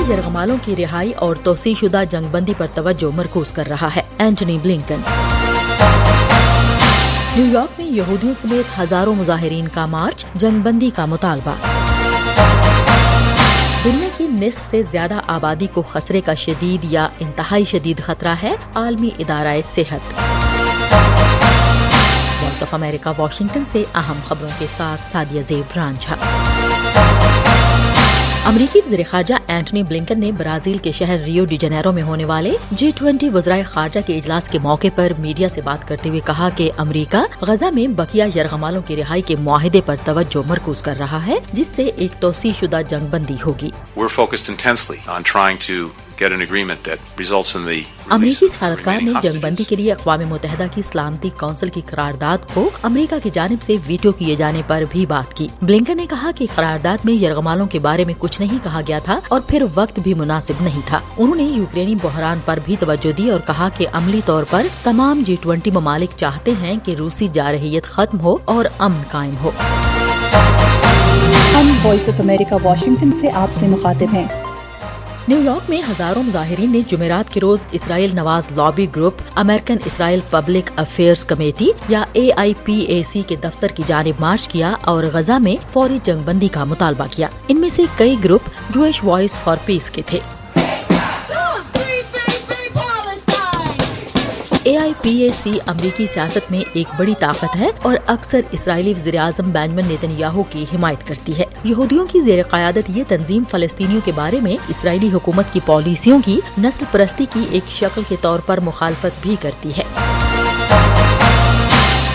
यरगमालों की रिहाई और तोसी शुदा जंग बंदी पर तवज्जो मरकूज कर रहा है। Antony Blinken. न्यूयॉर्क में यहूदियों समेत हजारों मुजाहिरीन का मार्च, जंग बंदी का मुतालबा। दुनिया की निस्फ से ज्यादा आबादी को खसरे का शदीद या इंतहाई शदीद खतरा है, आलमी इदारा सेहत। वॉइस ऑफ अमेरिका वाशिंगटन से अहम खबरों के साथ सादिया ज़ेब रांझा। अमरीकी वज़ीर ख़ारजा एंटनी ब्लिंकन ने ब्राजील के शहर रियो डी जनेरो में होने वाले G20 वज़राए ख़ारजा के इजलास के मौके पर मीडिया से बात करते हुए कहा कि अमरीका गजा में बकिया यरगमालों की रिहाई के मुआहिदे पर तवज्जो मरकूज कर रहा है, जिससे एक तोसी शुदा जंग बंदी होगी। अमरीकी सफारतकार ने जंग बंदी के लिए अक़वाम मुत्तहिदा की सलामती कौंसिल की करारदाद को अमरीका की जानिब से वीटो किए जाने पर भी बात की। ब्लिंकन ने कहा कि करारदाद में यरगमालों के बारे में कुछ नहीं कहा गया था और फिर वक्त भी मुनासिब नहीं था। उन्होंने यूक्रेनी बहरान पर भी तवज्जो दी और कहा कि अमली तौर पर तमाम G20 ममालिक चाहते हैं कि रूसी जारहियत खत्म हो और अमन कायम हो। हम वॉइस ऑफ अमेरिका वाशिंगटन से आपसे मुखातिब हैं। न्यूयॉर्क में हजारों मुजाहिरीन ने जुमेरात के रोज इसराइल नवाज lobby group, American Israel Public Affairs Committee या AIPAC के दफ्तर की जानिब मार्च किया और गजा में फौरी जंगबंदी का मुतालबा किया। इनमें से कई group Jewish voice for piece के थे। AIPAC अमरीकी सियासत में एक बड़ी ताकत है और अक्सर इसराइली वज़ीर आज़म बेंजामिन नेतन्याहू की हिमायत करती है। यहूदियों की ज़ेर क़यादत ये तंजीम फ़लस्तीनियों के बारे में इसराइली हुकूमत की पॉलिसियों की नस्ल परस्ती की एक शक्ल के तौर पर मुखालफत भी करती है।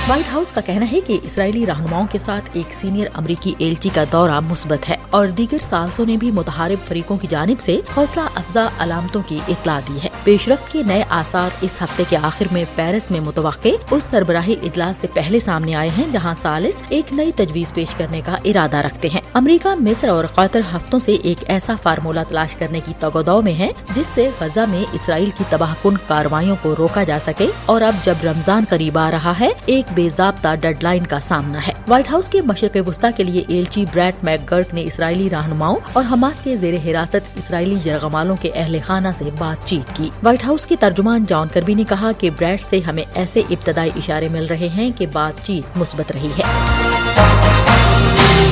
व्हाइट हाउस का कहना है कि इसराइली रहनुमाओं के साथ एक सीनियर अमरीकी एलची का दौरा मुस्बत है और दीगर साल्सों ने भी मुतहारिब फरीकों की जानिब से हौसला अफजा अलामतों की इतला दी है। पेशरफ्त के नए आसार इस हफ्ते के आखिर में पेरिस में मुतवक्के उस सरबराही इजलास से पहले सामने आए हैं जहाँ सालिस एक नई तजवीज पेश करने का इरादा रखते हैं। अमरीका, मिस्र और कतर हफ्तों से एक ऐसा फार्मूला तलाश करने की तगोदौ में है जिससे गजा में इसराइल की तबाहकुन कार्रवाइयों को रोका जा सके और अब जब रमजान करीब आ रहा है, एक बेज़ाब्ता डेडलाइन का सामना है। व्हाइट हाउस के मशरिक़ वुस्ता के लिए एलची ब्रैट मैकगर्क ने इसराइली रहनुमाओं और हमास के ज़ेरे हिरासत इसराइली यरगमालों के अहले खाना से बातचीत की। व्हाइट हाउस के तर्जुमान जॉन कर्बी ने कहा कि ब्रैट से हमें ऐसे इब्तदाई इशारे मिल रहे हैं कि बातचीत मुस्बत रही है।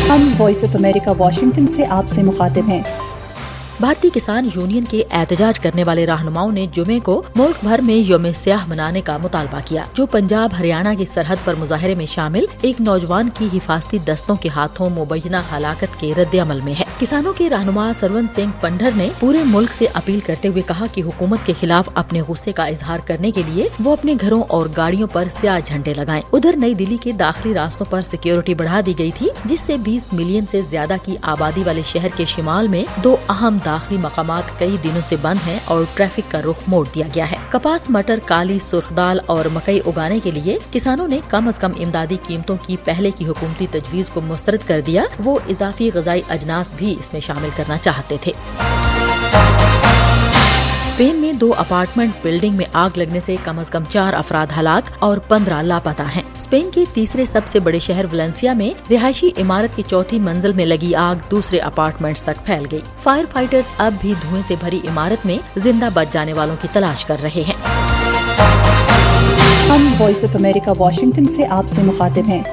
हम वॉइस ऑफ अमेरिका वाशिंगटन से आपसे मुखातिब हैं। भारतीय किसान यूनियन के एहतजाज करने वाले रहनुमाओं ने जुमे को मुल्क भर में यौम स्याह मनाने का मुतालबा किया, जो पंजाब हरियाणा की सरहद पर मुजाहरे में शामिल एक नौजवान की हिफाजती दस्तों के हाथों मुबैना हलाकत के रद्द अमल में है। किसानों के रहनुमा सरवंत सिंह पंढर ने पूरे मुल्क से अपील करते हुए कहा कि हुकूमत के खिलाफ अपने गुस्से का इजहार करने के लिए वो अपने घरों और गाड़ियों पर स्याह झंडे लगाएं। उधर नई दिल्ली के दाखिली रास्तों पर सिक्योरिटी बढ़ा दी गई थी, जिससे 20 मिलियन से ज्यादा की आबादी वाले शहर के शिमाल में दो अहम दाखिली मकामात कई दिनों से बंद हैं और ट्रैफिक का रुख मोड़ दिया गया है। कपास, मटर, काली, सुर्ख दाल और मकई उगाने के लिए किसानों ने कम से कम इमदादी कीमतों की पहले की हुकूमती तजवीज को मुस्तरद कर दिया। वो इजाफी गजाई अजनास भी इसमें शामिल करना चाहते थे। स्पेन में 2 अपार्टमेंट बिल्डिंग में आग लगने से कम 4 अफराद हलाक और 15 लापता हैं। स्पेन के तीसरे सबसे बड़े शहर वलेंसिया में रिहायशी इमारत की चौथी मंजिल में लगी आग दूसरे अपार्टमेंट्स तक फैल गई। फायर फाइटर्स अब भी धुएं से भरी इमारत में जिंदा बच जाने वालों की तलाश कर रहे हैं। हम वॉइस ऑफ अमेरिका वाशिंगटन से आपसे मुखातिब हैं।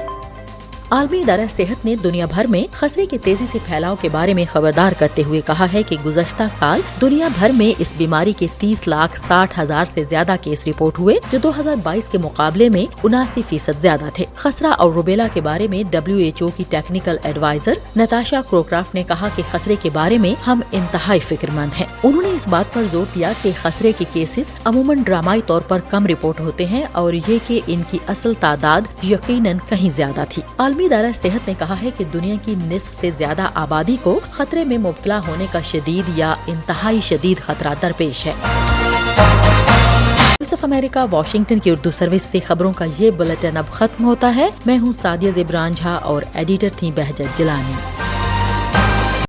आलमी इदारा सेहत ने दुनिया भर में खसरे के तेजी से फैलाव के बारे में खबरदार करते हुए कहा है कि गुज़श्ता साल दुनिया भर में इस बीमारी के 30,60,000 से ज्यादा केस रिपोर्ट हुए, जो 2022 के मुकाबले में 79% ज्यादा थे। खसरा और रुबेला के बारे में WHO की टेक्निकल एडवाइजर नताशा क्रोक्राफ्ट ने कहा कि खसरे के बारे में हम इंतहाई फिक्रमंद हैं। उन्होंने इस बात पर जोर दिया कि खसरे के केसेस अमूमन ड्रामाई तौर पर कम रिपोर्ट होते हैं और ये कि इनकी असल तादाद यकीनन कहीं ज्यादा थी। इदारा सेहत ने कहा है कि दुनिया की निस्फ से ज्यादा आबादी को खतरे में मुब्तला होने का शदीद या इंतहाई शदीद खतरा दरपेश है। वॉइस ऑफ अमेरिका वाशिंगटन की उर्दू सर्विस से खबरों का ये बुलेटिन अब खत्म होता है। मैं हूँ सादिया ज़ेब रांझा और एडिटर थी बहजत जिलानी।